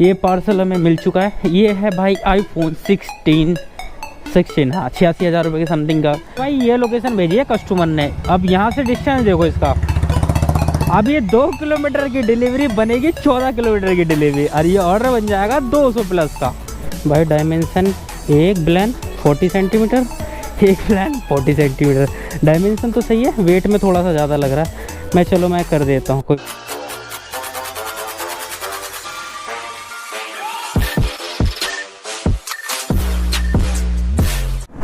ये पार्सल हमें मिल चुका है। ये है भाई iPhone 16 हाँ 86,000 रुपये की समथिंग का। भाई ये लोकेशन भेजी है कस्टमर ने। अब यहाँ से डिस्टेंस देखो इसका, अब ये 2 किलोमीटर की डिलीवरी बनेगी 14 किलोमीटर की डिलीवरी, और ये ऑर्डर बन जाएगा 200 प्लस का। भाई डायमेंशन एक ब्लैन 40 सेंटीमीटर, एक ब्लैन 40 सेंटीमीटर। डायमेंशन तो सही है, वेट में थोड़ा सा ज़्यादा लग रहा है। मैं कर देता हूँ कोई।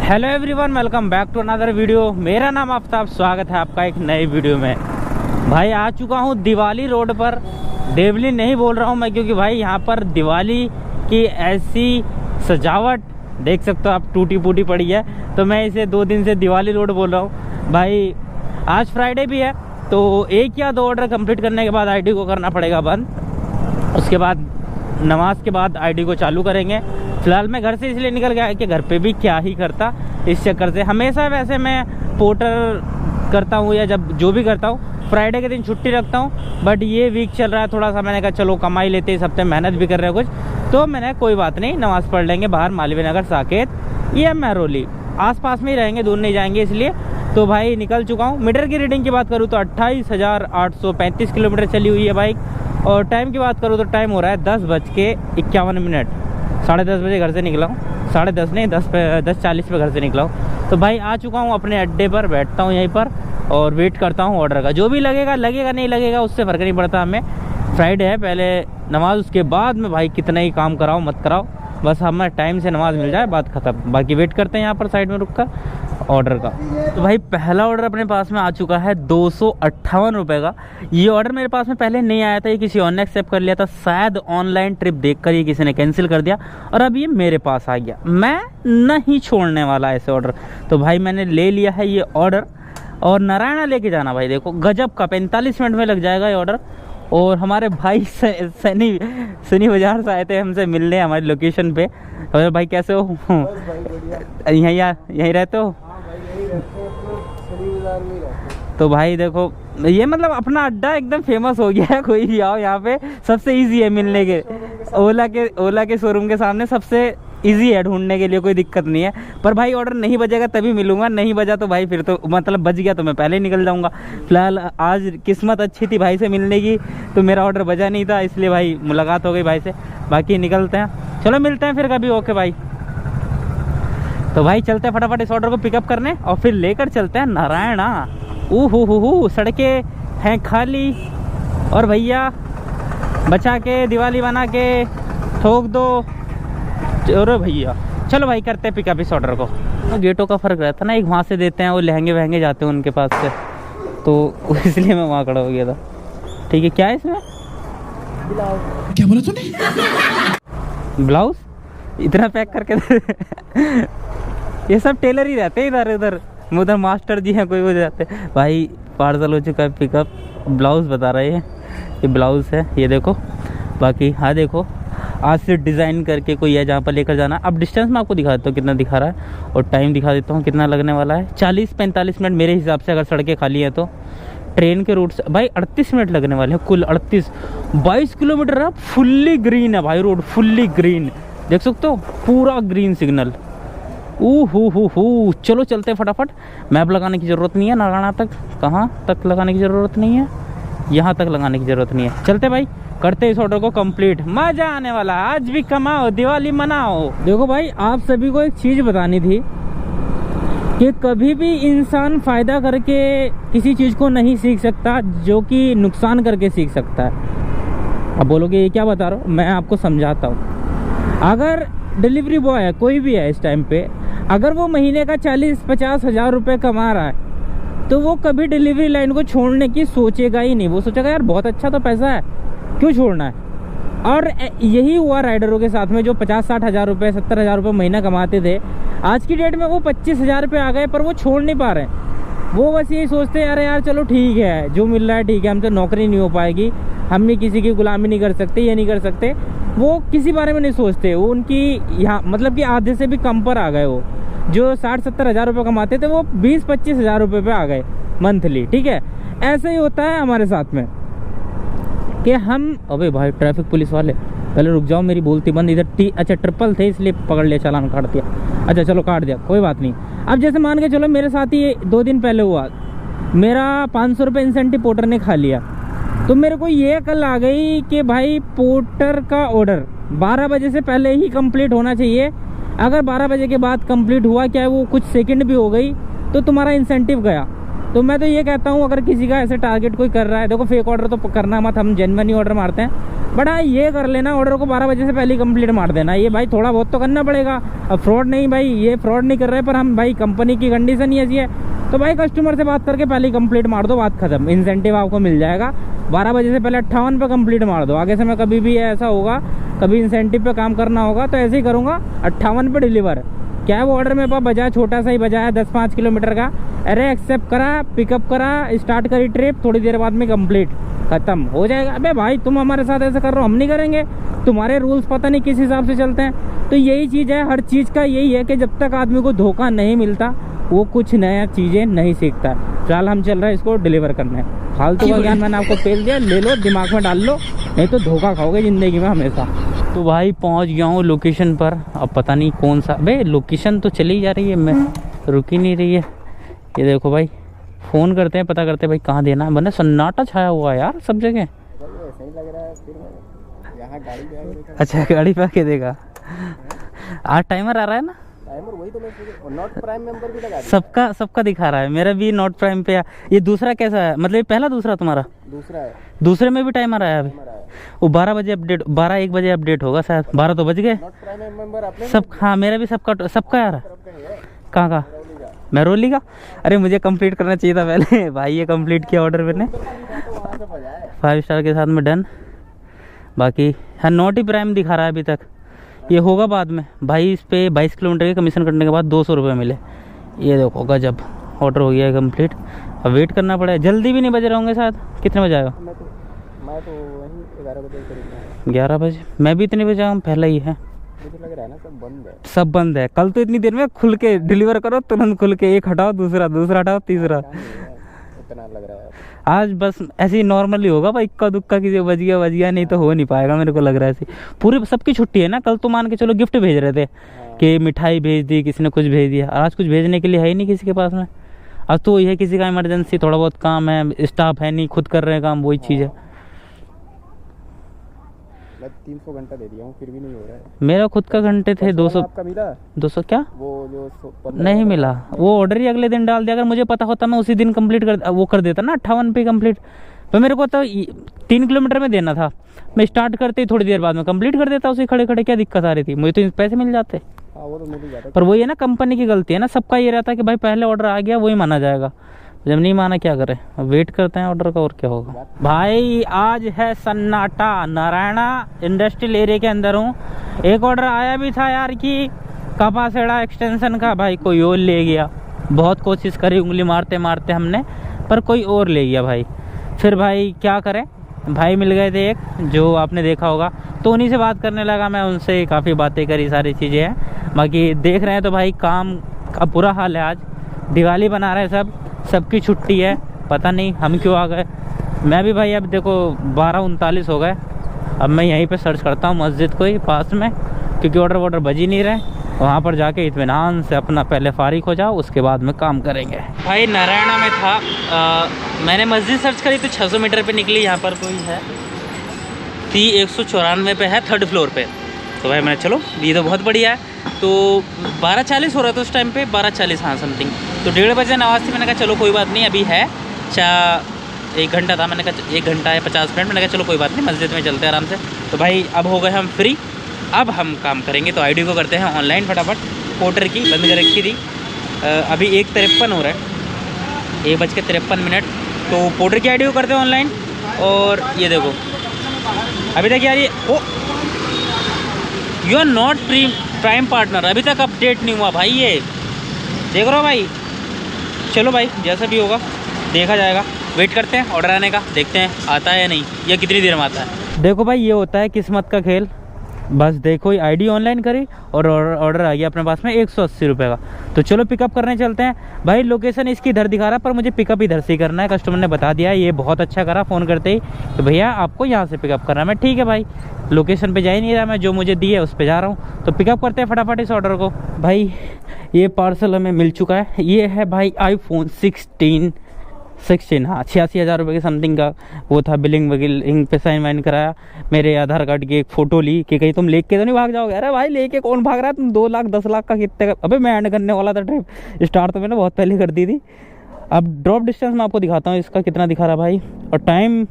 Hello everyone, welcome back to another video. मेरा नाम आफ्ताब, स्वागत है आपका एक नई वीडियो में। भाई आ चुका हूँ दिवाली रोड पर। देवली नहीं बोल रहा हूँ मैं, क्योंकि भाई यहाँ पर दिवाली की ऐसी सजावट देख सकते हो आप, टूटी फूटी पड़ी है, तो मैं इसे 2 दिन से दिवाली रोड बोल रहा हूँ। भाई आज फ्राइडे भी है, तो 1 या 2 ऑर्डर कंप्लीट करने के बाद आईडी को करना पड़ेगा बंद। उसके बाद नमाज के बाद आईडी को चालू करेंगे। फिलहाल मैं घर से इसलिए निकल गया कि घर पे भी क्या ही करता, इस चक्कर से। हमेशा वैसे मैं पोर्टर करता हूँ या जब जो भी करता हूँ फ्राइडे के दिन छुट्टी रखता हूँ, बट ये वीक चल रहा है थोड़ा सा, मैंने कहा चलो कमाई लेते, इस हफ्ते मेहनत भी कर रहे हैं कुछ, तो मैंने कोई बात नहीं नमाज़ पढ़ लेंगे बाहर मालवीय नगर, साकेत या महरौली, आसपास में ही रहेंगे, दूर नहीं जाएंगे इसलिए। तो भाई निकल चुका हूँ। मीटर की रीडिंग की बात करूँ तो 28,835 किलोमीटर चली हुई है बाइक। और टाइम की बात करूँ तो टाइम हो रहा है 10:51। 10:30 बजे घर से निकला हूँ, 10:30 नहीं 10:40 पे घर से निकला हूँ। तो भाई आ चुका हूँ अपने अड्डे पर, बैठता हूँ यहीं पर और वेट करता हूँ ऑर्डर का। जो भी लगेगा नहीं लगेगा उससे फ़र्क नहीं पड़ता हमें। फ्राइडे है, पहले नमाज, उसके बाद में भाई कितना ही काम कराओ मत कराओ, बस हमें टाइम से नमाज मिल जाए, बात ख़त्म। बाकी वेट करते हैं यहाँ पर साइड में रुक कर ऑर्डर का। तो भाई पहला ऑर्डर अपने पास में आ चुका है 258 रुपये का। ये ऑर्डर मेरे पास में पहले नहीं आया था, ये किसी और ने एक्सेप्ट कर लिया था, शायद ऑनलाइन ट्रिप देखकर ये किसी ने कैंसिल कर दिया, और अब ये मेरे पास आ गया। मैं नहीं छोड़ने वाला ऐसे ऑर्डर। तो भाई मैंने ले लिया है ये ऑर्डर, और नारायणा लेके जाना भाई, देखो गजब का 45 मिनट में लग जाएगा ये ऑर्डर। और हमारे भाई सनी बाजार से आए थे हमसे मिलने हमारी लोकेशन पे। और भाई कैसे हो? यहीं रहते हो? तो भाई देखो ये मतलब अपना अड्डा एकदम फेमस हो गया है, कोई भी आओ यहाँ पे सबसे इजी है मिलने के। ओला के शोरूम के सामने सबसे इजी है ढूंढने के लिए, कोई दिक्कत नहीं है। पर भाई ऑर्डर नहीं बजेगा तभी मिलूंगा, नहीं बजा तो भाई फिर तो मतलब बज गया तो मैं पहले ही निकल जाऊंगा। फिलहाल आज किस्मत अच्छी थी भाई से मिलने की, तो मेरा ऑर्डर बजा नहीं था, इसलिए भाई मुलाकात हो गई भाई से। बाकी निकलते हैं, चलो मिलते हैं फिर कभी। ओके भाई, तो भाई चलते हैं फटाफट इस ऑर्डर को पिकअप करने और फिर लेकर चलते हैं नारायणा। ओहो सड़कें हैं खाली, और भैया बचा के दिवाली बना के ठोक दो। अरे भैया चलो भाई करते हैं पिकअप इस ऑर्डर को। गेटों का फ़र्क रहता है ना, एक वहाँ से देते हैं, वो लहंगे वहंगे जाते हैं उनके पास से, तो इसलिए मैं वहाँ खड़ा हो गया था। ठीक है, क्या है इसमें? क्या बोला तूने? ब्लाउज इतना पैक करके ये सब टेलर ही रहते हैं इधर उधर, उधर मास्टर जी हैं कोई हो जाते। भाई पार्सल हो चुका है पिकअप, ब्लाउज़ बता रहे हैं, ये ब्लाउज़ है, ये देखो। बाकी हाँ देखो आज से डिज़ाइन करके कोई है जहाँ पर लेकर जाना। अब डिस्टेंस मैं आपको दिखा देता हूँ कितना दिखा रहा है, और टाइम दिखा देता हूँ कितना लगने वाला है। 40-45 मिनट मेरे हिसाब से, अगर सड़कें खाली है तो। ट्रेन के रूट से भाई 38 मिनट लगने वाले हैं कुल, 22 किलोमीटर है। फुल्ली ग्रीन है भाई रोड, फुल्ली ग्रीन, देख सकते हो पूरा ग्रीन सिग्नल। चलो चलते हैं फटाफट। मैप लगाने की ज़रूरत नहीं है, नारायणा तक कहाँ तक लगाने की ज़रूरत नहीं है, यहाँ तक लगाने की ज़रूरत नहीं है। चलते भाई करते इस ऑर्डर को कंप्लीट, मजा आने वाला। आज भी कमाओ दिवाली मनाओ। देखो भाई आप सभी को एक चीज़ बतानी थी कि कभी भी इंसान फ़ायदा करके किसी चीज़ को नहीं सीख सकता जो कि नुकसान करके सीख सकता है। अब बोलोगे ये क्या बता रहा हूँ, मैं आपको समझाता हूँ। अगर डिलीवरी बॉय है कोई भी है इस टाइम पे, अगर वो महीने का 40-50 हज़ार रुपये कमा रहा है, तो वो कभी डिलीवरी लाइन को छोड़ने की सोचेगा ही नहीं। वो सोचेगा यार बहुत अच्छा तो पैसा है, क्यों छोड़ना है। और यही हुआ राइडरों के साथ में, जो 50-60 हज़ार रुपये 70 हज़ार रुपये महीना कमाते थे, आज की डेट में वो 25 हज़ार रुपये आ गए, पर वो छोड़ नहीं पा रहे। वो बस यही सोचते हैं अरे यार चलो ठीक है जो मिल रहा है ठीक है, हमसे नौकरी नहीं हो पाएगी, हम भी किसी की गुलामी नहीं कर सकते, ये नहीं कर सकते। वो किसी बारे में नहीं सोचते। वो उनकी यहाँ मतलब कि आधे से भी कम पर आ गए। वो जो 60-70 हज़ार रुपये कमाते थे वो 20-25 हज़ार रुपये पे आ गए मंथली। ठीक है, ऐसे ही होता है हमारे साथ में कि हम, अबे भाई ट्रैफिक पुलिस वाले पहले रुक जाओ, मेरी बोलती बंद। इधर अच्छा ट्रिपल थे इसलिए पकड़ लिया, चालान काट दिया। अच्छा चलो काट दिया, कोई बात नहीं। अब जैसे मान के चलो मेरे साथ ही 2 दिन पहले हुआ, मेरा 500 रुपये इंसेंटिव पोर्टर ने खा लिया। तो मेरे को ये कल आ गई कि भाई पोर्टर का ऑर्डर 12 बजे से पहले ही कंप्लीट होना चाहिए। अगर 12 बजे के बाद कंप्लीट हुआ, क्या वो कुछ सेकंड भी हो गई, तो तुम्हारा इंसेंटिव गया। तो मैं तो ये कहता हूँ, अगर किसी का ऐसे टारगेट कोई कर रहा है, देखो फेक ऑर्डर तो करना मत, हम जेन्युइन ही ऑर्डर मारते हैं। बट हाँ ये कर लेना, ऑर्डर को 12 बजे से पहले ही कंप्लीट मार देना। ये भाई थोड़ा बहुत तो करना पड़ेगा। अब फ्रॉड नहीं भाई, ये फ्रॉड नहीं कर रहे, पर हम भाई कंपनी की कंडीशन ही ऐसी है, तो भाई कस्टमर से बात करके पहले ही कंप्लीट मार दो, बात खत्म। इंसेंटिव आपको मिल जाएगा 12 बजे से पहले 58 पे कंप्लीट मार दो। आगे से मैं कभी भी ऐसा होगा, कभी इंसेंटिव पे काम करना होगा तो ऐसे ही करूँगा, 58 पे डिलीवर। क्या है वो ऑर्डर मेरे पास बजा, छोटा सा ही बजा है 10-5 किलोमीटर का। अरे एक्सेप्ट करा, पिकअप करा, स्टार्ट करी ट्रिप, थोड़ी देर बाद में कंप्लीट, खत्म हो जाएगा। अबे भाई तुम हमारे साथ ऐसे कर रहे हो, हम नहीं करेंगे। तुम्हारे रूल्स पता नहीं किस हिसाब से चलते हैं। तो यही चीज़ है, हर चीज़ का यही है कि जब तक आदमी को धोखा नहीं मिलता वो कुछ नया चीज़ें नहीं सीखता। फिलहाल हम चल रहे हैं इसको डिलीवर करने। फालतू का ज्ञान मैंने आपको पेल दिया, ले लो दिमाग में डाल लो, नहीं तो धोखा खाओगे ज़िंदगी में हमेशा। तो भाई पहुंच गया हूँ लोकेशन पर। अब पता नहीं कौन सा, भाई लोकेशन तो चली जा रही है, मैं रुक ही नहीं रही है। ये देखो भाई, फ़ोन करते हैं, पता करते हैं भाई कहाँ देना है। बने सन्नाटा छाया हुआ है यार सब जगह। सही लग रहा है, फिर यहाँ गाड़ी पे आके अच्छा गाड़ी पे आके देगा। आज टाइमर आ रहा है ना, टाइमर वही तो मैं नॉट प्राइम मेंबर भी लगा सबका दिखा रहा है। मेरा भी नॉट प्राइम पे। ये दूसरा कैसा है, मतलब ये पहला दूसरा तुम्हारा? दूसरा है, दूसरे में भी टाइमर आया अभी। वो 12 बजे अपडेट, 12-1 बजे अपडेट होगा शायद। 12 तो बज गए नॉट प्राइम मेंबर अपने सब। हाँ मेरा भी सबका यार। कहाँ का? महरौली का। अरे मुझे कंप्लीट करना चाहिए था पहले। भाई ये कंप्लीट किया ऑर्डर मैंने 5 स्टार के साथ में, डन। बाकी हाँ नॉट ही प्राइम दिखा रहा है अभी तक, ये होगा बाद में। भाई इस पे 22 किलोमीटर के कमीशन करने के बाद 200 रुपये मिले। ये देखो गजब, ऑर्डर हो गया है कंप्लीट। अब वेट करना पड़ेगा, जल्दी भी नहीं बज रहे होंगे शायद। कितने बजे आएगा? मैं तो वही 11 बजे करीब। 11 बजे, मैं भी इतने बजे आऊँ, पहला ही है। मुझे लग रहा है ना सब बंद है, सब बंद है। कल तो इतनी देर में खुल के डिलीवर करो, तुरंत खुल के, एक हटाओ दूसरा हटाओ तीसरा। इतना लग रहा है आज बस ऐसे ही नॉर्मली होगा भाई, इक्का दुक्का किसी बज गया, नहीं तो हो नहीं पाएगा। मेरे को लग रहा है ऐसे पूरी सबकी छुट्टी है ना। कल तो मान के चलो गिफ्ट भेज रहे थे कि मिठाई भेज दी, किसी ने कुछ भेज दिया। आज कुछ भेजने के लिए है ही नहीं किसी के पास में। आज तो वही है, किसी का इमरजेंसी थोड़ा बहुत काम है, स्टाफ है नहीं, खुद कर रहे हैं काम, वही चीज़ है। मैं 300 घंटा दे दिया हूँ, फिर भी नहीं हो रहा है। मेरा खुद का घंटे थे 200। आपका मिला 200 क्या? वो जो नहीं मिला, वो ऑर्डर ही अगले दिन डाल दिया। अगर मुझे पता होता मैं उसी दिन कंप्लीट कर देता ना 58 पे कंप्लीट। तो मेरे को तो 3 किलोमीटर में देना था, मैं स्टार्ट करते ही थोड़ी देर बाद में कंप्लीट कर देता उसे खड़े खड़े। क्या दिक्कत आ रही थी, मुझे तो पैसे मिल जाते। हाँ वो तो मिल ही जाता, पर वही है ना, कंपनी की गलती है ना। सबका ये रहता है कि भाई पहले ऑर्डर आ गया वही माना जाएगा, जब नहीं माना क्या करें। अब वेट करते हैं ऑर्डर का, और क्या होगा। भाई आज है सन्नाटा, नारायणा इंडस्ट्रियल एरिया के अंदर हूँ। एक ऑर्डर आया भी था यार कि कपासेड़ा एक्सटेंशन का, भाई कोई और ले गया। बहुत कोशिश करी उंगली मारते मारते हमने, पर कोई और ले गया भाई। फिर भाई क्या करें, भाई मिल गए थे एक जो आपने देखा होगा, तो उन्हीं से बात करने लगा मैं। उनसे काफ़ी बातें करी, सारी चीज़ें हैं। बाकी देख रहे हैं तो भाई काम का बुरा हाल है। आज दिवाली बना रहे हैं सबकी छुट्टी है, पता नहीं हम क्यों आ गए। मैं भी भाई अब देखो 12:39 हो गए। अब मैं यहीं पे सर्च करता हूँ मस्जिद को ही पास में, क्योंकि ऑर्डर बज ही नहीं रहे। वहाँ पर जाके इत्मीनान से अपना पहले फारिग हो जाओ, उसके बाद में काम करेंगे। भाई नारायणा में था, मैंने मस्जिद सर्च करी तो 600 मीटर पे निकली। यहाँ पर कोई है 194 पे है, 3rd फ्लोर पे। तो भाई मैंने चलो ये तो बहुत बढ़िया है। तो 12:40 हो रहा था उस टाइम पे, 12:40 हाँ समथिंग। तो 1:30 बजे नवाज थी, मैंने कहा चलो कोई बात नहीं, अभी है 1 घंटा था। मैंने कहा 1 घंटा या 50 मिनट, मैंने कहा चलो कोई बात नहीं, मस्जिद में चलते आराम से। तो भाई अब हो गए हम फ्री, अब हम काम करेंगे। तो आईडी को करते हैं ऑनलाइन फटाफट। पोर्टर की बंद कर रखी थी, अभी 1:53 हो रहा है, 1:53। तो पोर्टर की आईडी को करते हैं ऑनलाइन। और ये देखो अभी तक यार ये you are not prime partner, अभी तक अपडेट नहीं हुआ भाई। ये देख रहे हो भाई। चलो भाई जैसा भी होगा देखा जाएगा, वेट करते हैं ऑर्डर आने का, देखते हैं आता है या नहीं, या कितनी देर में आता है। देखो भाई ये होता है किस्मत का खेल। बस देखो ही आईडी ऑनलाइन करी और ऑर्डर आ गया अपने पास में 180 रुपये का। तो चलो पिकअप करने चलते हैं भाई। लोकेशन इसकी इधर दिखा रहा, पर मुझे पिकअप इधर से ही करना है। कस्टमर ने बता दिया, ये बहुत अच्छा करा फ़ोन करते ही कि भैया आपको यहाँ से पिकअप करना है। मैं ठीक है भाई, लोकेशन पे जा ही नहीं रहा मैं, जो मुझे दी है उस पर जा रहा हूँ। तो पिकअप करते हैं फटाफट इस ऑर्डर को। भाई ये पार्सल हमें मिल चुका है। ये है भाई iPhone 16 हाँ 86,000 रुपये के समथिंग का वो था। बिलिंग पे साइन वाइन कराया, मेरे आधार कार्ड की एक फ़ोटो ली कि कहीं तुम लेके तो नहीं भाग जाओगे। अरे भाई लेके कौन भाग रहा है, तुम 2 लाख 10 लाख का कितने का। अबे मैं एंड करने वाला था ट्रिप, स्टार्ट तो मैंने बहुत पहले कर दी थी। अब ड्रॉप डिस्टेंस मैं आपको दिखाता हूँ इसका कितना दिखा रहा भाई। और टाइम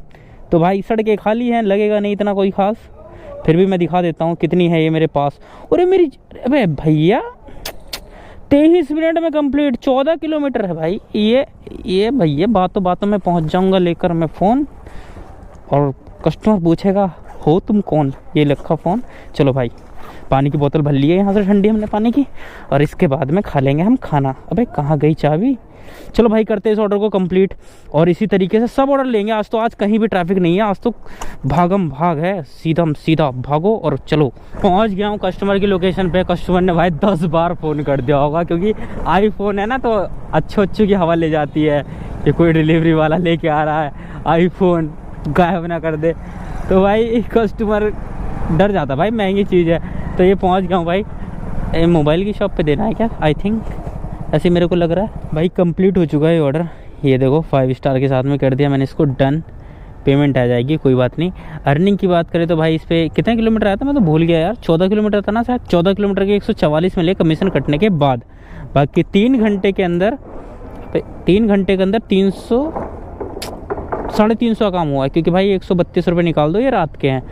तो भाई सड़कें खाली हैं, लगेगा नहीं इतना कोई ख़ास, फिर भी मैं दिखा देता हूँ कितनी है ये मेरे पास। अरे मेरी, अबे भैया 23 मिनट में कंप्लीट, 14 किलोमीटर है भाई। ये भैया बातों में पहुंच जाऊंगा लेकर मैं फ़ोन, और कस्टमर पूछेगा हो तुम कौन, ये लिखा फ़ोन। चलो भाई पानी की बोतल भर ली है यहाँ से ठंडी हमने पानी की, और इसके बाद में खा लेंगे हम खाना। अबे कहाँ गई चाबी। चलो भाई करते हैं इस ऑर्डर को कंप्लीट, और इसी तरीके से सब ऑर्डर लेंगे आज तो। आज कहीं भी ट्रैफिक नहीं है, आज तो भागम भाग है, सीधा भागो और चलो। पहुंच गया हूँ कस्टमर की लोकेशन पे। कस्टमर ने भाई 10 बार फ़ोन कर दिया होगा, क्योंकि आईफोन है ना तो अच्छों की हवा ले जाती है कि कोई डिलीवरी वाला लेके आ रहा है, आईफोन गायब ना कर दे। तो भाई कस्टमर डर जाता भाई, महंगी चीज़ है। तो ये पहुँच गया हूँ भाई। मोबाइल की शॉप पर देना है क्या, आई थिंक ऐसे मेरे को लग रहा है। भाई कंप्लीट हो चुका है ऑर्डर, ये देखो 5 स्टार के साथ में कर दिया मैंने इसको डन। पेमेंट आ जाएगी, कोई बात नहीं। अर्निंग की बात करें तो भाई इस पर कितने किलोमीटर आया था मैं तो भूल गया यार, 14 किलोमीटर था ना शायद। 14 किलोमीटर के 144 मिले कमीशन कटने के बाद। बाकी 3 घंटे के अंदर 300 350 का काम हुआ है, क्योंकि भाई 132 रुपये निकाल दो, ये रात के हैं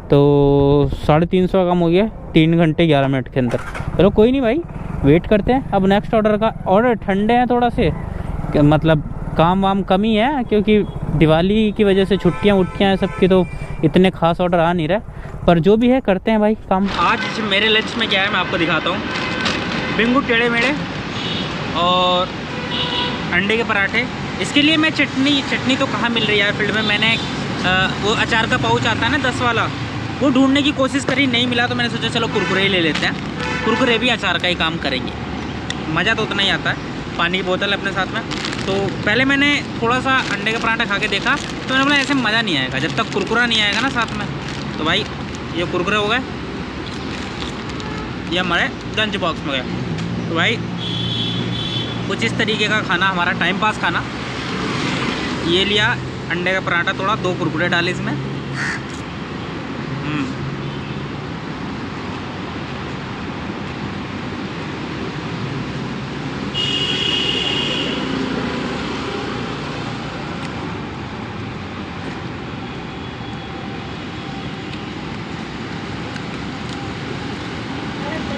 तो 350 का काम हो गया 3 घंटे 11 मिनट के अंदर। चलो कोई नहीं भाई, वेट करते हैं अब नेक्स्ट ऑर्डर का। ऑर्डर ठंडे हैं थोड़ा से, मतलब काम वाम कमी है, क्योंकि दिवाली की वजह से छुट्टियां हैं सबकी, तो इतने खास ऑर्डर आ नहीं रहे। पर जो भी है करते हैं भाई काम। आज मेरे लंच में क्या है मैं आपको दिखाता हूँ। बिंगू टेढ़े मेढ़े और अंडे के पराठे। इसके लिए मैं चटनी तो कहाँ मिल रही है यार फील्ड में। मैंने वो अचार का पाउच आता है ना 10 वाला, वो ढूंढने की कोशिश करी, नहीं मिला तो मैंने सोचा चलो कुरकुरे ही ले लेते हैं। कुरकुरे भी अचार का ही काम करेंगे, मज़ा तो उतना ही आता है। पानी की बोतल अपने साथ में। तो पहले मैंने थोड़ा सा अंडे का पराठा खा के देखा, तो मैंने बोला ऐसे मज़ा नहीं आएगा जब तक कुरकुरा नहीं आएगा ना साथ में। तो भाई ये कुरकुरे हो गए, ये हमारे लंच बॉक्स में गए। तो भाई कुछ इस तरीके का खाना, हमारा टाइम पास खाना। ये लिया अंडे का पराठा, थोड़ा 2 कुरकुरे डाले इसमें।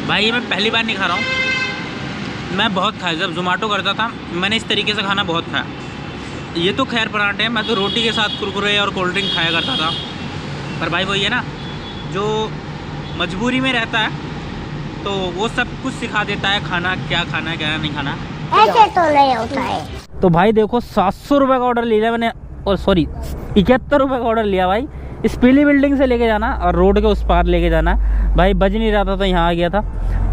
भाई ये मैं पहली बार नहीं खा रहा हूँ, मैं बहुत खाया। जब जोमेटो करता था मैंने इस तरीके से खाना बहुत खाया। ये तो खैर पराठे हैं, मैं तो रोटी के साथ कुरकुरे और कोल्ड ड्रिंक खाया करता था। पर भाई वो ये ना जो मजबूरी में रहता है तो वो सब कुछ सिखा देता है, खाना क्या खाना है क्या नहीं खाना। ऐसे तो नहीं होता है। तो भाई देखो 700 रुपये का ऑर्डर लिया मैंने, और सॉरी 71 रुपये का ऑर्डर लिया भाई। इस पीली बिल्डिंग से लेके जाना और रोड के उस पार लेके जाना। भाई बज नहीं रहा था तो यहाँ आ गया था,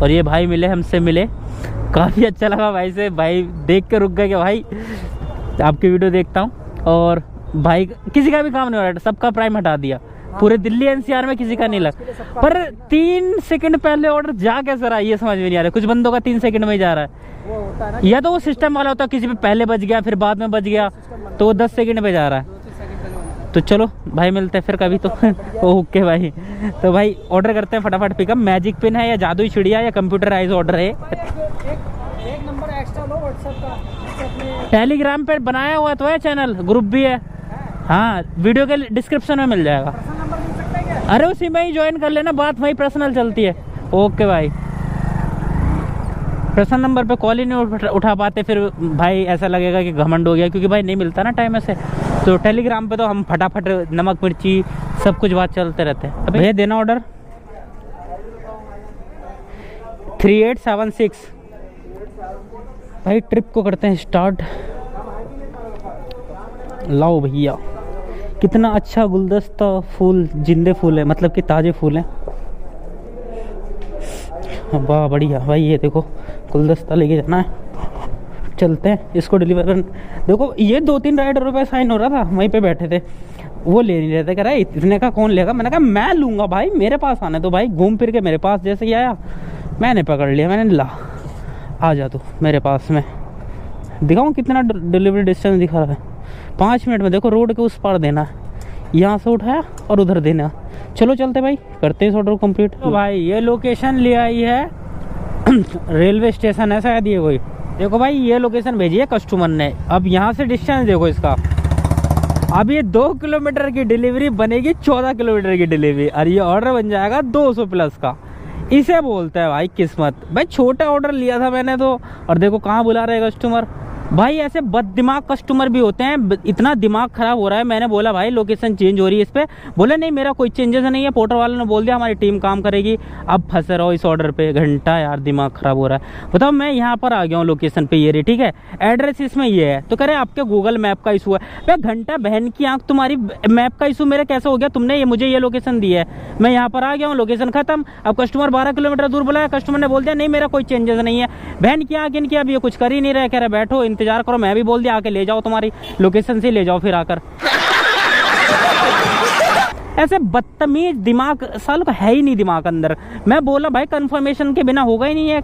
और ये भाई मिले, हमसे मिले, काफ़ी अच्छा लगा भाई से। भाई देख के रुक गए कि भाई आपकी वीडियो देखता हूँ। और भाई किसी का भी काम नहीं हो रहा, सबका प्राइम हटा दिया। पूरे दिल्ली एनसीआर में किसी का नहीं लगा। पर 3 सेकंड पहले ऑर्डर जा कैसे रहा है ये समझ में नहीं आ रहा। कुछ बंदों का 3 सेकंड में ही जा रहा है, या तो वो सिस्टम वाला होता है, किसी पे पहले बज गया फिर बाद में बज गया, तो वो 10 सेकंड पे जा रहा है। तो चलो भाई मिलते हैं फिर कभी तो। ओके भाई, तो भाई ऑर्डर करते हैं फटाफट पिकअप। मैजिक पिन है या जादुई चिड़िया या कंप्यूटराइज ऑर्डर है। एक नंबर एक्स्ट्रा लो व्हाट्सएप का। टेलीग्राम पे बनाया हुआ तो है चैनल, ग्रुप भी है। हाँ वीडियो के डिस्क्रिप्शन में मिल जाएगा। नंबर मिल सकता है क्या? अरे उसी में ही ज्वाइन कर लेना, बात वही पर्सनल चलती है। ओके भाई, पर्सनल नंबर पे कॉल ही नहीं उठा पाते, फिर भाई ऐसा लगेगा कि घमंड हो गया, क्योंकि भाई नहीं मिलता ना टाइम ऐसे। तो टेलीग्राम पे तो हम फटाफट नमक मिर्ची सब कुछ बात चलते रहते हैं। अब भैया देना ऑर्डर 3876। भाई ट्रिप को करते हैं स्टार्ट। लाओ भैया, कितना अच्छा गुलदस्ता, फूल जिंदे फूल है, मतलब कि ताज़े फूल हैं। वाह बढ़िया भाई। ये देखो गुलदस्ता लेके जाना है, चलते हैं इसको डिलीवर कर। देखो ये 2-3 राइडरों पे साइन हो रहा था, वहीं पे बैठे थे, वो ले नहीं रहे थे। कह रहा है इतने का कौन लेगा। मैंने कहा मैं लूँगा भाई, मेरे पास आने तो भाई। घूम फिर के मेरे पास जैसे ही आया मैंने पकड़ लिया, मैंने ला आ जा तू मेरे पास में। दिखाऊँ कितना डिलीवरी डिस्टेंस दिखा रहा है, 5 मिनट में। देखो रोड के उस पार देना है, यहाँ से उठाया और उधर देना। चलो चलते भाई, करते हैं इस ऑर्डर कंप्लीट। तो भाई ये लोकेशन ले आई है रेलवे स्टेशन है शायद ये कोई। देखो भाई ये लोकेशन भेजी है कस्टमर ने। अब यहाँ से डिस्टेंस देखो इसका, अब ये 2 किलोमीटर की डिलीवरी बनेगी 14 किलोमीटर की डिलीवरी, और ये ऑर्डर बन जाएगा 200 प्लस का। इसे बोलता है भाई किस्मत। भाई छोटा ऑर्डर लिया था मैंने तो, और देखो कहाँ बुला रहे कस्टमर। भाई ऐसे बददिमाग कस्टमर भी होते हैं, इतना दिमाग खराब हो रहा है। मैंने बोला भाई लोकेशन चेंज हो रही है इस पे, बोले नहीं मेरा कोई चेंजेस नहीं है। पोर्टर वाले ने बोल दिया हमारी टीम काम करेगी। अब फंसे रहो इस ऑर्डर पे घंटा, यार दिमाग खराब हो रहा है। बताओ मैं यहाँ पर आ गया हूँ लोकेशन पे, ये रही ठीक है, एड्रेस इसमें ये है, तो कह रहे आपके गूगल मैप का इशू है। भाई घंटा बहन की आंख, तुम्हारी मैप का इशू मेरा कैसे हो गया? तुमने ये मुझे ये लोकेशन दी है, मैं यहाँ पर आ गया हूँ, लोकेशन खत्म। अब कस्टमर 12 किलोमीटर दूर बुलाया, कस्टमर ने बोल दिया नहीं मेरा कोई चेंजेस नहीं है। बहन की आंख इनकी, अब ये कुछ कर ही नहीं रहे। कह रहे बैठो इंतजार करो, मैं भी बोल दिया आके ले जाओ, तुम्हारी लोकेशन से ले जाओ फिर आकर। ऐसे बदतमीज दिमाग सालों का है ही नहीं दिमाग अंदर। मैं बोला भाई कंफर्मेशन के बिना होगा ही नहीं है।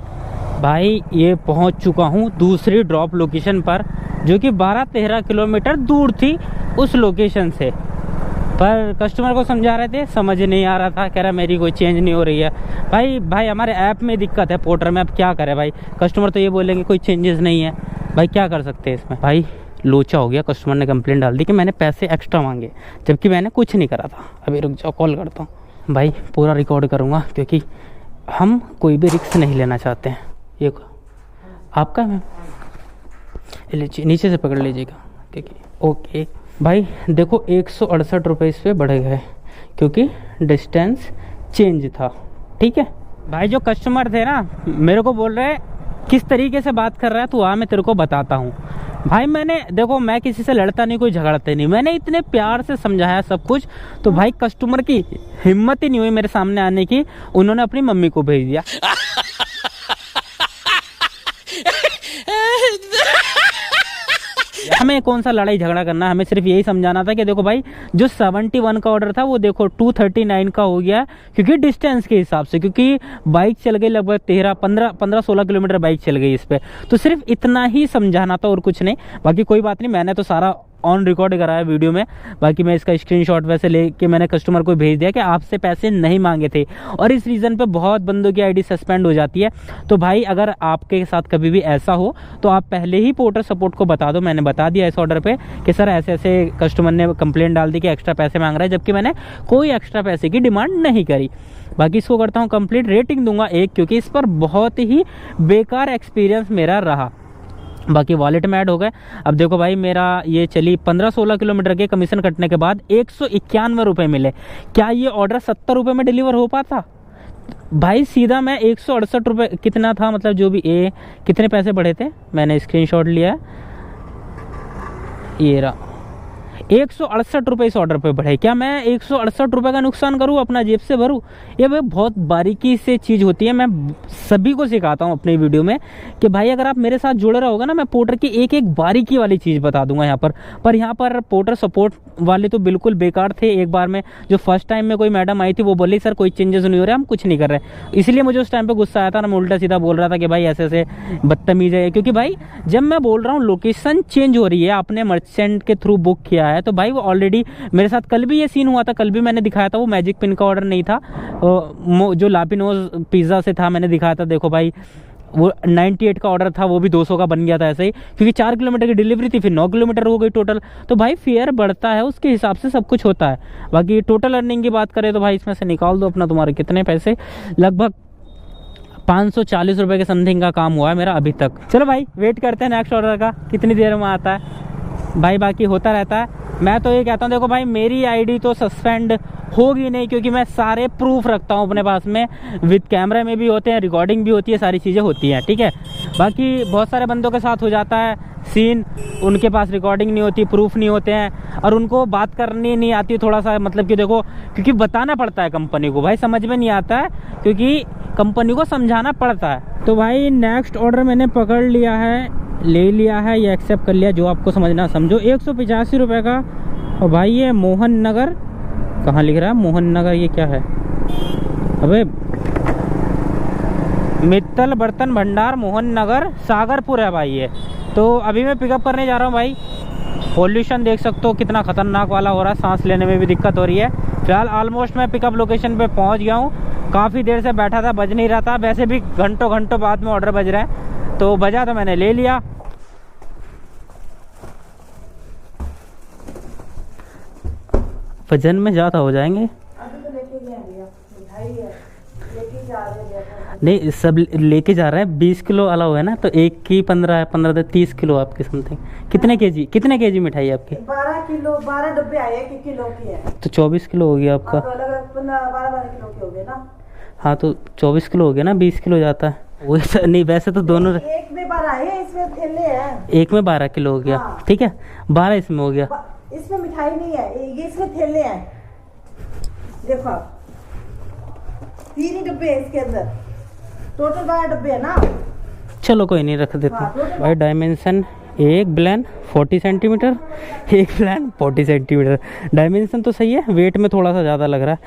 भाई ये पहुंच चुका हूं दूसरी ड्रॉप लोकेशन पर, जो कि 12-13 किलोमीटर दूर थी उस लोकेशन से। पर कस्टमर को समझा रहे थे, समझ नहीं आ रहा था। कह रहा मेरी कोई चेंज नहीं हो रही है। भाई हमारे ऐप में दिक्कत है, पोर्टर में। अब क्या करें भाई, कस्टमर तो ये बोलेंगे कोई चेंजेस नहीं है। भाई क्या कर सकते हैं इसमें। भाई लोचा हो गया, कस्टमर ने कंप्लेंट डाल दी कि मैंने पैसे एक्स्ट्रा मांगे, जबकि मैंने कुछ नहीं करा था। अभी रुक जाओ, कॉल करता हूँ। भाई पूरा रिकॉर्ड करूँगा क्योंकि हम कोई भी रिस्क नहीं लेना चाहते हैं। ये आपका मैम लीजिए, नीचे से पकड़ लीजिएगा क्योंकि ओके। भाई देखो 168 रुपये इस पर बढ़ गए क्योंकि डिस्टेंस चेंज था, ठीक है। भाई जो कस्टमर थे ना मेरे को बोल रहे किस तरीके से बात कर रहा है तू, आ मैं तेरे को बताता हूँ। भाई मैंने देखो मैं किसी से लड़ता नहीं, कोई झगड़ता नहीं, मैंने इतने प्यार से समझाया सब कुछ, तो भाई कस्टमर की हिम्मत ही नहीं हुई मेरे सामने आने की। उन्होंने अपनी मम्मी को भेज दिया। हमें कौन सा लड़ाई झगड़ा करना, हमें सिर्फ यही समझाना था कि देखो भाई जो 71 का ऑर्डर था वो देखो 239 का हो गया क्योंकि डिस्टेंस के हिसाब से, क्योंकि बाइक चल गई लगभग 15-16 किलोमीटर बाइक चल गई इस पे। तो सिर्फ इतना ही समझाना था और कुछ नहीं। बाकी कोई बात नहीं, मैंने तो सारा ऑन रिकॉर्ड करा है वीडियो में। बाकी मैं इसका स्क्रीनशॉट वैसे लेके मैंने कस्टमर को भेज दिया कि आपसे पैसे नहीं मांगे थे, और इस रीज़न पे बहुत बंदों की आईडी सस्पेंड हो जाती है। तो भाई अगर आपके साथ कभी भी ऐसा हो तो आप पहले ही पोर्टर सपोर्ट को बता दो। मैंने बता दिया इस ऑर्डर पे कि सर ऐसे ऐसे कस्टमर ने कंप्लेंट डाल दी कि एक्स्ट्रा पैसे मांग रहा है, जबकि मैंने कोई एक्स्ट्रा पैसे की डिमांड नहीं करी। बाकी इसको करता हूँ कंप्लीट, रेटिंग दूंगा 1 क्योंकि इस पर बहुत ही बेकार एक्सपीरियंस मेरा रहा। बाकी वॉलेट में ऐड हो गए। अब देखो भाई मेरा ये चली 15-16 किलोमीटर के कमीशन कटने के बाद 191 रुपये मिले। क्या ये ऑर्डर 70 रुपये में डिलीवर हो पाता? भाई सीधा मैं 168 रुपये कितना था, मतलब जो भी कितने पैसे बढ़े थे, मैंने स्क्रीनशॉट लिया, ये रहा 168 रुपये इस ऑर्डर पे बढ़े। क्या मैं 168 रुपये का नुकसान करूँ, अपना जेब से भरूँ? ये भाई बहुत बारीकी से चीज़ होती है। मैं सभी को सिखाता हूँ अपनी वीडियो में कि भाई अगर आप मेरे साथ जुड़े रहोगे ना, मैं पोर्टर की एक एक बारीकी वाली चीज़ बता दूंगा यहाँ पर यहाँ पर पोर्टर सपोर्ट वाले तो बिल्कुल बेकार थे। एक बार में जो फर्स्ट टाइम में कोई मैडम आई थी वो बोली सर कोई चेंजेस नहीं हो रहे, हम कुछ नहीं कर रहे। इसलिए मुझे उस टाइम पे गुस्सा आया था ना, मैं उल्टा सीधा बोल रहा था कि भाई ऐसे ऐसे बदतमीज़ है। क्योंकि भाई जब मैं बोल रहा हूँ लोकेशन चेंज हो रही है, आपने मर्चेंट के थ्रू बुक किया है, तो भाई वो ऑलरेडी मेरे साथ कल भी ये सीन हुआ था। कल भी मैंने दिखाया था, वो मैजिक पिन का ऑर्डर नहीं था, जो लापिनोज पिज़्ज़ा से था, मैंने दिखाया था। देखो भाई वो 98 का ऑर्डर था, वो भी 200 का बन गया था ऐसे ही, क्योंकि 4 किलोमीटर की डिलीवरी थी, फिर 9 किलोमीटर हो गई टोटल। तो भाई फेयर बढ़ता है, उसके हिसाब से सब कुछ होता है। बाकी टोटल अर्निंग की बात करें तो भाई इसमें से निकाल दो अपना तुम्हारे कितने पैसे, लगभग 540 रुपये के समथिंग का काम हुआ है मेरा अभी तक। चलो भाई वेट करते हैं नेक्स्ट ऑर्डर का, कितनी देर में आता है भाई। बाकी होता रहता है। मैं तो ये कहता हूँ देखो भाई मेरी आईडी तो सस्पेंड होगी नहीं, क्योंकि मैं सारे प्रूफ रखता हूँ अपने पास में, विद कैमरा में भी होते हैं, रिकॉर्डिंग भी होती है, सारी चीज़ें होती हैं, ठीक है। बाकी बहुत सारे बंदों के साथ हो जाता है सीन, उनके पास रिकॉर्डिंग नहीं होती, प्रूफ नहीं होते हैं, और उनको बात करनी नहीं आती थोड़ा सा, मतलब कि देखो क्योंकि बताना पड़ता है कंपनी को, भाई समझ में नहीं आता है, क्योंकि कंपनी को समझाना पड़ता है। तो भाई नेक्स्ट ऑर्डर मैंने पकड़ लिया है, ले लिया है, ये एक्सेप्ट कर लिया, जो आपको समझना समझो। 185 रुपये का। और भाई ये मोहन नगर, कहाँ लिख रहा है मोहन नगर, ये क्या है? अबे मित्तल बर्तन भंडार मोहन नगर सागरपुर है भाई ये। तो अभी मैं पिकअप करने जा रहा हूँ भाई। पॉल्यूशन देख सकते हो कितना खतरनाक वाला हो रहा है, सांस लेने में भी दिक्कत हो रही है। फिलहाल ऑलमोस्ट मैं पिकअप लोकेशन पे पहुंच गया हूँ। काफ़ी देर से बैठा था, बज नहीं रहा था, वैसे भी घंटों घंटों बाद में ऑर्डर बज रहा है, तो बजा तो मैंने ले लिया। वजन में ज़्यादा हो जाएंगे। नहीं सब लेके जा रहा है, 20 किलो अलाउ है ना, तो एक की 15 है, 15 30 किलो आपके समथिंग। कितने केजी मिठाई आपकी? 12 किलो, 12 डब्बे आए, 1 किलो की है, तो 24 किलो हो गया आपका। तो अलग 12 किलो के हो गए ना। हाँ तो 24 किलो हो गया ना, 20 किलो जाता है वो। नहीं वैसे तो दोनों एक में 12 है, इसमें थैले हैं। एक में 12 किलो हो गया। हाँ। ठीक है, 12 इसमें हो गया। इसमें मिठाई नहीं है, ये इसमें थैले हैं, देखो आप, 3 ही डब्बे है इसके अंदर, टोटल 12 डब्बे है ना। चलो कोई नहीं, रख देता हूँ। हाँ, भाई डायमेंशन एक ब्लैन 40 सेंटीमीटर, एक ब्लैन 40 सेंटीमीटर। डायमेंशन तो सही है, वेट में थोड़ा सा ज़्यादा लग रहा है।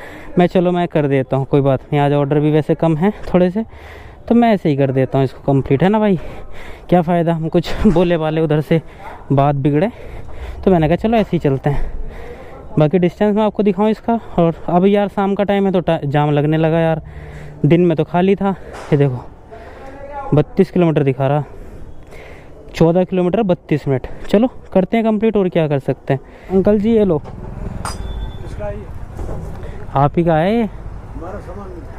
मैं कर देता हूँ, कोई बात नहीं। आज ऑर्डर भी वैसे कम है थोड़े से, तो मैं ऐसे ही कर देता हूँ इसको कंप्लीट, है ना भाई। क्या फ़ायदा हम कुछ बोले वाले उधर से बात बिगड़े, तो मैंने कहा चलो ऐसे ही चलते हैं। बाकी डिस्टेंस मैं आपको दिखाऊँ इसका। और अब यार शाम का टाइम है तो जाम लगने लगा यार, दिन में तो खाली था। ये देखो 32 किलोमीटर दिखा रहा, 14 किलोमीटर 32 मिनट। चलो करते हैं कंप्लीट, और क्या कर सकते हैं। अंकल जी ये लो, आप ही का है ये?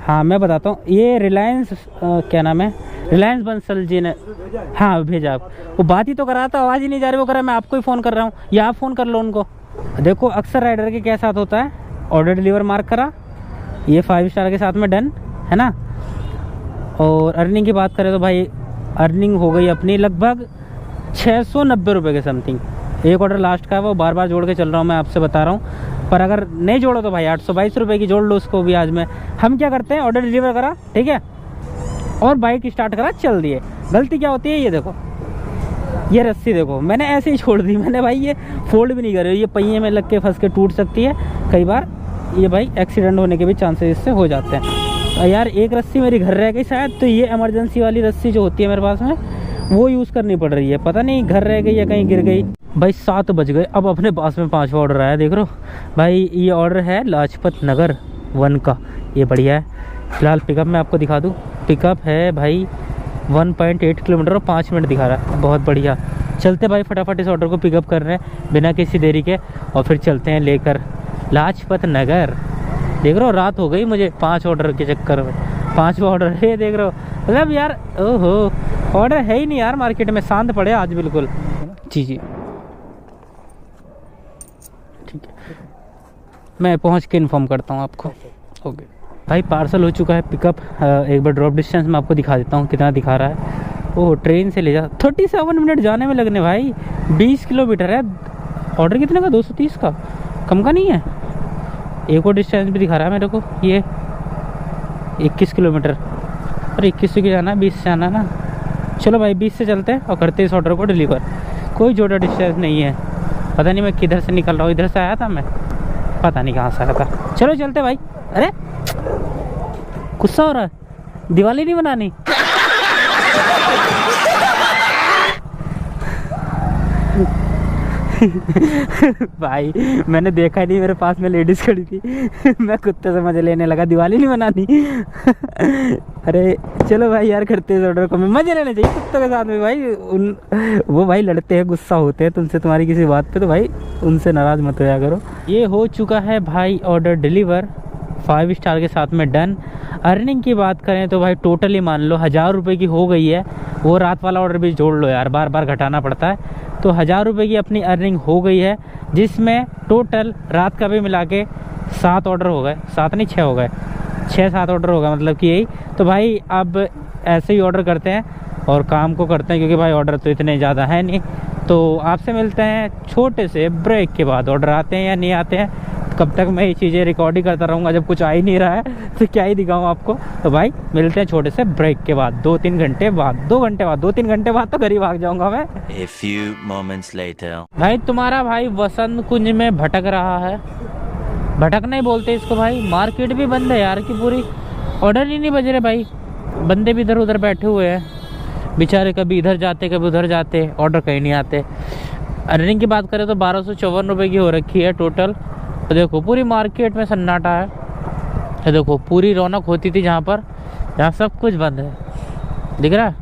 हाँ मैं बताता हूँ, ये रिलायंस क्या नाम है, रिलायंस बंसल जी ने हाँ भेजा। आप वो बात ही तो कर रहा था, आवाज़ ही नहीं जा रही, वो कर रहा है मैं आपको ही फ़ोन कर रहा हूँ, या आप फ़ोन कर लो उनको। देखो अक्सर राइडर के क्या साथ होता है, ऑर्डर डिलीवर मार्क करा, ये 5 स्टार के साथ में डन है ना। और अर्निंग की बात करें तो भाई अर्निंग हो गई अपनी लगभग 690 रुपये के समथिंग। एक ऑर्डर लास्ट का है, वो बार बार जोड़ के चल रहा हूँ, मैं आपसे बता रहा हूँ। पर अगर नहीं जोड़ो तो भाई 822 रुपये की जोड़ लो उसको भी आज में। हम क्या करते हैं, ऑर्डर डिलीवर करा ठीक है, और बाइक स्टार्ट करा, चल दिए। गलती क्या होती है, ये देखो ये रस्सी देखो मैंने ऐसे ही छोड़ दी, मैंने भाई ये फोल्ड भी नहीं करे, ये पहिए में लग के फंस के टूट सकती है कई बार, ये भाई एक्सीडेंट होने के भी चांसेस इससे हो जाते हैं। यार एक रस्सी मेरी घर रह गई शायद, तो ये इमरजेंसी वाली रस्सी जो होती है मेरे पास में, वो यूज़ करनी पड़ रही है। पता नहीं घर रह गई या कहीं गिर गई। भाई 7 बज गए, अब अपने पास में 5वां ऑर्डर आया, देख रहे हो भाई। ये ऑर्डर है लाजपत नगर 1 का, ये बढ़िया है। फिलहाल पिकअप मैं आपको दिखा दूँ, पिकअप है भाई 1.8 किलोमीटर और 5 मिनट दिखा रहा है, बहुत बढ़िया। चलते भाई फटाफट इस ऑर्डर को पिकअप कर रहे हैं बिना किसी देरी के, और फिर चलते हैं लेकर लाजपत नगर। देख रहे हो रात हो गई मुझे 5 ऑर्डर के चक्कर में, 5वां ऑर्डर है, देख रहे हो। मतलब यार ओहो, ऑर्डर है ही नहीं यार मार्केट में, शांत पड़े आज बिल्कुल। जी ठीक है, मैं पहुंच के इन्फॉर्म करता हूं आपको। ओके भाई पार्सल हो चुका है पिकअप। एक बार ड्रॉप डिस्टेंस मैं आपको दिखा देता हूँ कितना दिखा रहा है। ओह ट्रेन से ले जा 37 मिनट जाने में लगने भाई, 20 किलोमीटर है। ऑर्डर कितने का, 230 का, कम का नहीं है। एक और डिस्टेंस भी दिखा रहा है मेरे को, ये 21 किलोमीटर। और 21 से जाना है, 20 से जाना ना। चलो भाई 20 से चलते हैं और करते हैं इस ऑर्डर को डिलीवर। कोई ज़्यादा डिस्टेंस नहीं है, पता नहीं मैं किधर से निकल रहा हूँ, इधर से आया था मैं, पता नहीं कहाँ से आया था। चलो चलते भाई। अरे गुस्सा हो रहा है, दिवाली नहीं मनानी? भाई मैंने देखा नहीं, मेरे पास में लेडीज खड़ी थी मैं कुत्ते से मजे लेने लगा, दिवाली नहीं मनानी? अरे चलो भाई यार करते हैं ऑर्डर को, मैं मजे लेने चाहिए कुत्तों के साथ में भाई। वो भाई लड़ते हैं, गुस्सा होते हैं तुमसे तुम्हारी किसी बात पे, तो भाई उनसे नाराज़ मत होया करो। ये हो चुका है भाई ऑर्डर डिलीवर, 5 स्टार के साथ में डन। अर्निंग की बात करें तो भाई टोटली मान लो 1000 रुपये की हो गई है। वो रात वाला ऑर्डर भी जोड़ लो यार, बार बार घटाना पड़ता है। तो 1000 रुपये की अपनी अर्निंग हो गई है, जिसमें टोटल रात का भी मिला के 7 ऑर्डर हो गए, 7 नहीं 6 हो गए, 6-7 ऑर्डर हो गए मतलब कि यही। तो भाई अब ऐसे ही ऑर्डर करते हैं और काम को करते हैं, क्योंकि भाई ऑर्डर तो इतने ज़्यादा है नहीं। तो आपसे मिलते हैं छोटे से ब्रेक के बाद, ऑर्डर आते हैं या नहीं आते हैं कब तक मैं ये चीज़ें रिकॉर्ड ही करता रहूँगा, जब कुछ आ ही नहीं रहा है तो क्या ही दिखाऊँ आपको। तो भाई मिलते हैं छोटे से ब्रेक के बाद, 2-3 घंटे बाद, 2 घंटे बाद, 2-3 घंटे बाद तो घर ही भाग जाऊँगा मैं। A few moments later. भाई तुम्हारा भाई वसंत कुंज में भटक रहा है, भटकना ही बोलते इसको भाई। मार्केट भी बंद है यार की पूरी, ऑर्डर ही नहीं बज रहे भाई, बंदे भी इधर उधर बैठे हुए हैं बेचारे, कभी इधर जाते कभी उधर जाते, ऑर्डर कहीं नहीं आते। अर्निंग की बात करें तो 1254 रुपये की हो रखी है टोटल। तो देखो पूरी मार्केट में सन्नाटा है, तो देखो पूरी रौनक होती थी जहाँ पर, यहाँ सब कुछ बंद है, दिख रहा है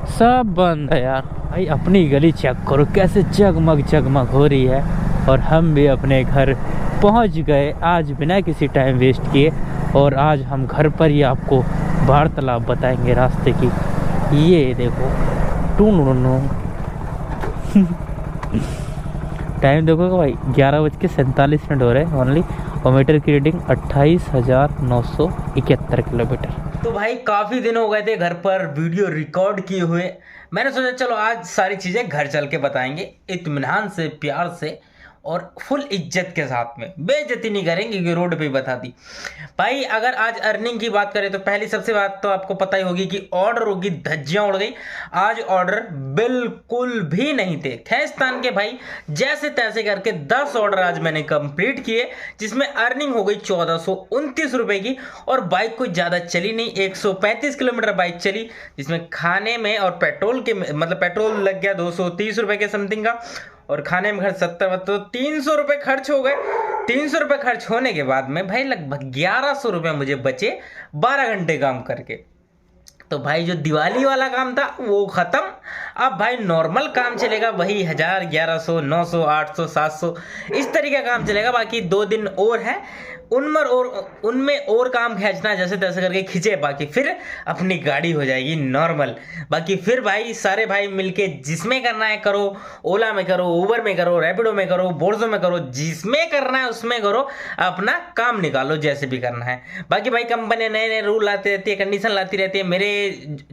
सब बंद है यार। भाई अपनी गली चेक करो कैसे जगमग जगमग हो रही है, और हम भी अपने घर पहुँच गए आज बिना किसी टाइम वेस्ट किए। और आज हम घर पर ही आपको वार्तालाप बताएंगे रास्ते की। ये देखो टाइम देखो भाई 11:47 हो रहे हैं ओनली, और मीटर की रीडिंग 28,971 किलोमीटर। तो भाई काफ़ी दिन हो गए थे घर पर वीडियो रिकॉर्ड किए हुए, मैंने सोचा चलो आज सारी चीज़ें घर चल के बताएंगे, इत्मीनान से, प्यार से और फुल इज्जत के साथ में, बेइज्जती नहीं करेंगे क्योंकि रोड पे ही बता दी। भाई अगर आज अर्निंग की बात करें तो पहली सबसे बात तो आपको पता ही होगी कि ऑर्डर की धज्जियां उड़ गई। आज ऑर्डर बिल्कुल भी नहीं थे, खैस्तान के भाई जैसे तैसे करके 10 ऑर्डर आज मैंने कंप्लीट किए, जिसमें अर्निंग हो गई 1429 रुपए की। और बाइक कोई ज़्यादा चली नहीं, 135 किलोमीटर बाइक चली, जिसमें खाने में और पेट्रोल के मतलब पेट्रोल लग गया 230 रुपए के समथिंग का, और खाने में खर्च 70, तो 300 रुपये खर्च हो गए। 300 रुपये खर्च होने के बाद में भाई लगभग 1100 रुपये मुझे बचे 12 घंटे काम करके। तो भाई जो दिवाली वाला काम था वो ख़त्म, अब भाई नॉर्मल काम चलेगा, वही 1000, 1100, 900, 800, 700 इस तरीके का काम चलेगा। बाकी 2 दिन और है, उनमें और काम खींचना जैसे तैसे करके खींचे, बाकी फिर अपनी गाड़ी हो जाएगी नॉर्मल। बाकी फिर भाई सारे भाई मिलके जिसमें करना है करो, ओला में करो, उबर में करो, रैपिडो में करो, बोर्जो में करो, जिसमें करना है उसमें करो, अपना काम निकालो जैसे भी करना है। बाकी भाई कंपनी नए नए रूल लाती रहती है, कंडीशन लाती रहती है। मेरे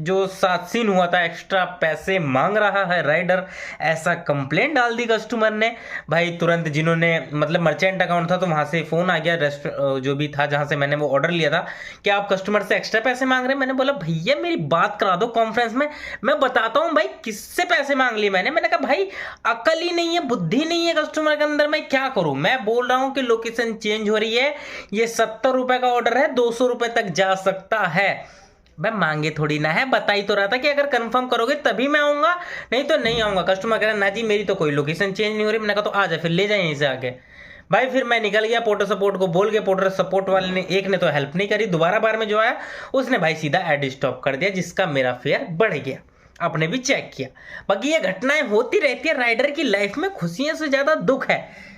जो साथ सीन हुआ था, एक्स्ट्रा पैसे मांग रहा है राइडर, ऐसा कंप्लेंट डाल दी कस्टमर ने भाई तुरंत। जिन्होंने मतलब मर्चेंट अकाउंट था तो वहां से फोन आ गया जो भी था जहां से मैंने वो ऑर्डर लिया था कि आप कस्टमर से एक्स्ट्रा पैसे मांग रहे हैं। मैंने बोला भैया मेरी बात करा दो कॉन्फ्रेंस में, मैं बताता हूं भाई किससे पैसे मांग लिए मैंने कहा भाई अकल ही नहीं है, बुद्धि नहीं है कस्टमर के अंदर, मैं क्या करूं। मैं बोल रहा हूं कि लोकेशन चेंज हो रही है, ये 70 रुपए का ऑर्डर है, 200 रुपए तक जा सकता है। मैं मांगे थोड़ी ना है, बता ही तो रहा था कि अगर कंफर्म करोगे तभी मैं आऊंगा, नहीं तो नहीं आऊंगा। कस्टमर कह रहा ना जी मेरी तो कोई लोकेशन चेंज नहीं हो रही। मैंने कहा तो आ जाए फिर ले जाए यहीं से आके। भाई फिर मैं निकल गया, पोर्टर सपोर्ट को बोल के, पोर्टर सपोर्ट वाले ने एक ने तो हेल्प नहीं करी, दोबारा बार में जो आया उसने भाई सीधा ऐड स्टॉप कर दिया, जिसका मेरा फेयर बढ़ गया। आपने भी चेक किया। बाकी ये घटनाएं होती रहती है, राइडर की लाइफ में खुशियों से ज्यादा दुख है।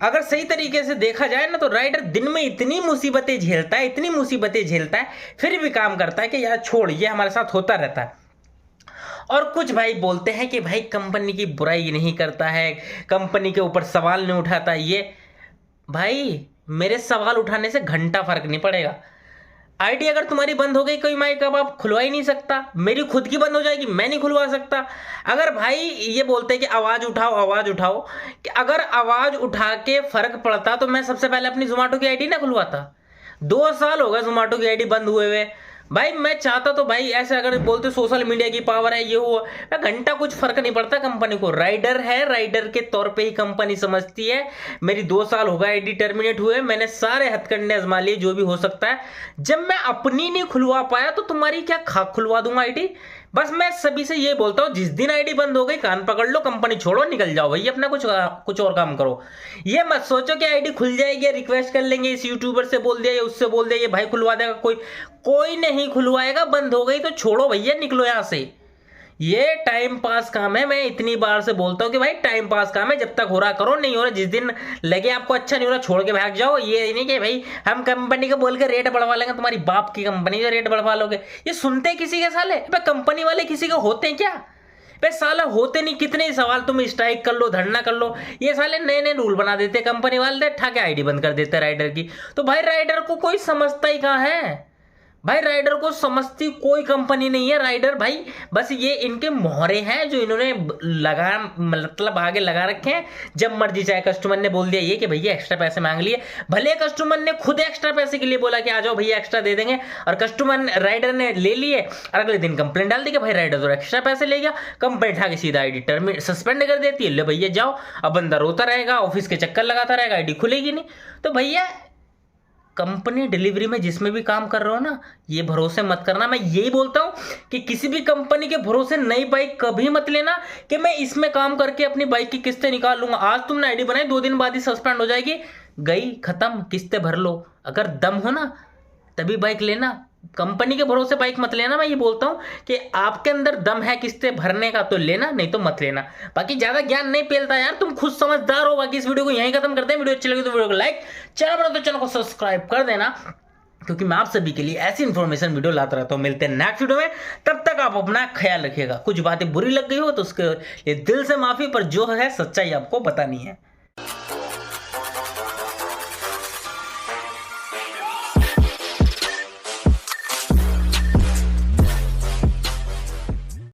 अगर सही तरीके से देखा जाए ना तो राइडर दिन में इतनी मुसीबतें झेलता है, इतनी मुसीबतें झेलता है, फिर भी काम करता है कि यार छोड़, ये हमारे साथ होता रहता है। और कुछ भाई बोलते हैं कि भाई कंपनी की बुराई नहीं करता है, कंपनी के ऊपर सवाल नहीं उठाता। ये भाई मेरे सवाल उठाने से घंटा फर्क नहीं पड़ेगा। आईडी अगर तुम्हारी बंद हो गई, कोई माइक अब आप खुलवा ही नहीं सकता, मेरी खुद की बंद हो जाएगी, मैं नहीं खुलवा सकता। अगर भाई ये बोलते हैं कि आवाज उठाओ आवाज उठाओ, कि अगर आवाज उठा के फर्क पड़ता तो मैं सबसे पहले अपनी जोमेटो की आईडी ना खुलवाता। 2 साल हो गए जोमेटो की आईडी बंद हुए हुए। भाई मैं चाहता तो भाई ऐसे अगर बोलते सोशल मीडिया की पावर है, ये हुआ घंटा कुछ फर्क नहीं पड़ता कंपनी को। राइडर है, राइडर के तौर पे ही कंपनी समझती है। मेरी 2 साल हो गए आईडी टर्मिनेट हुए, मैंने सारे हथकंडे आजमा लिए जो भी हो सकता है। जब मैं अपनी नहीं खुलवा पाया तो तुम्हारी क्या खुलवा दूंगा आईडी। बस मैं सभी से ये बोलता हूँ, जिस दिन आईडी बंद हो गई कान पकड़ लो, कंपनी छोड़ो, निकल जाओ भाई, अपना कुछ और काम करो। ये मत सोचो कि आईडी खुल जाएगी, रिक्वेस्ट कर लेंगे इस यूट्यूबर से बोल दिया या उससे बोल दिया, ये भाई खुलवा देगा। कोई नहीं खुलवाएगा, बंद हो गई तो छोड़ो भैया, निकलो यहाँ से। ये टाइम पास काम है, मैं इतनी बार से बोलता हूँ कि भाई टाइम पास काम है, जब तक हो रहा करो, नहीं हो रहा जिस दिन लगे आपको अच्छा नहीं हो रहा छोड़ के भाग जाओ। ये नहीं कि भाई हम कंपनी को बोल के रेट बढ़वा लेंगे, तुम्हारी बाप की कंपनी का रेट बढ़वा लोगे। ये सुनते किसी के साले, कंपनी वाले किसी के होते हैं क्या? बे साला होते नहीं, कितने सवाल तुम स्ट्राइक कर लो, धरना कर लो, ये साले नए नए रूल बना देते कंपनी वाले, ठाके आईडी बंद कर देते राइडर की। तो भाई राइडर को कोई समझता ही कहाँ है भाई राइडर को समझती कोई कंपनी नहीं है। राइडर भाई बस ये इनके मोहरे हैं जो इन्होंने लगा, मतलब आगे लगा रखे हैं। जब मर्जी चाहे कस्टमर ने बोल दिया ये कि भैया एक्स्ट्रा पैसे मांग लिए, भले कस्टमर ने खुद एक्स्ट्रा पैसे के लिए बोला कि आ जाओ भैया एक्स्ट्रा दे देंगे, और कस्टमर राइडर ने ले लिए और अगले दिन कंप्लेंट डाल दी कि भाई राइडर तो एक्स्ट्रा पैसे ले गया, कंप्लेंट उठा के सीधा आईडी सस्पेंड कर देती है। ले भैया जाओ, अब बंदा रोता रहेगा, ऑफिस के चक्कर लगाता रहेगा, आईडी खुलेगी नहीं। तो भैया कंपनी डिलीवरी में जिसमें भी काम कर रहे हो ना, ये भरोसे मत करना। मैं यही बोलता हूं कि किसी भी कंपनी के भरोसे नई बाइक कभी मत लेना कि मैं इसमें काम करके अपनी बाइक की किस्तें निकाल लूंगा। आज तुमने आईडी बनाई, 2 दिन बाद ही सस्पेंड हो जाएगी, गई खत्म, किस्तें भर लो। अगर दम हो ना तभी बाइक लेना, कंपनी के भरोसे बाइक मत लेना। मैं ये बोलता हूं कि आपके अंदर दम है किस्तें भरने का तो लेना, नहीं तो मत लेना। बाकी ज्यादा ज्ञान नहीं पेलता यार, तुम खुद समझदार हो। बाकी इस वीडियो को यहीं खत्म करते हैं। वीडियो अच्छी लगी तो वीडियो को लाइक, चैनल बना तो चैनल को सब्सक्राइब कर देना, क्योंकि मैं आप सभी के लिए ऐसी इन्फॉर्मेशन वीडियो लाता रहता हूं। मिलते हैं नेक्स्ट वीडियो में, तब तक आप अपना ख्याल रखिएगा। कुछ बातें बुरी लग गई हो तो उसके लिए दिल से माफी, पर जो है सच्चाई आपको बतानी है।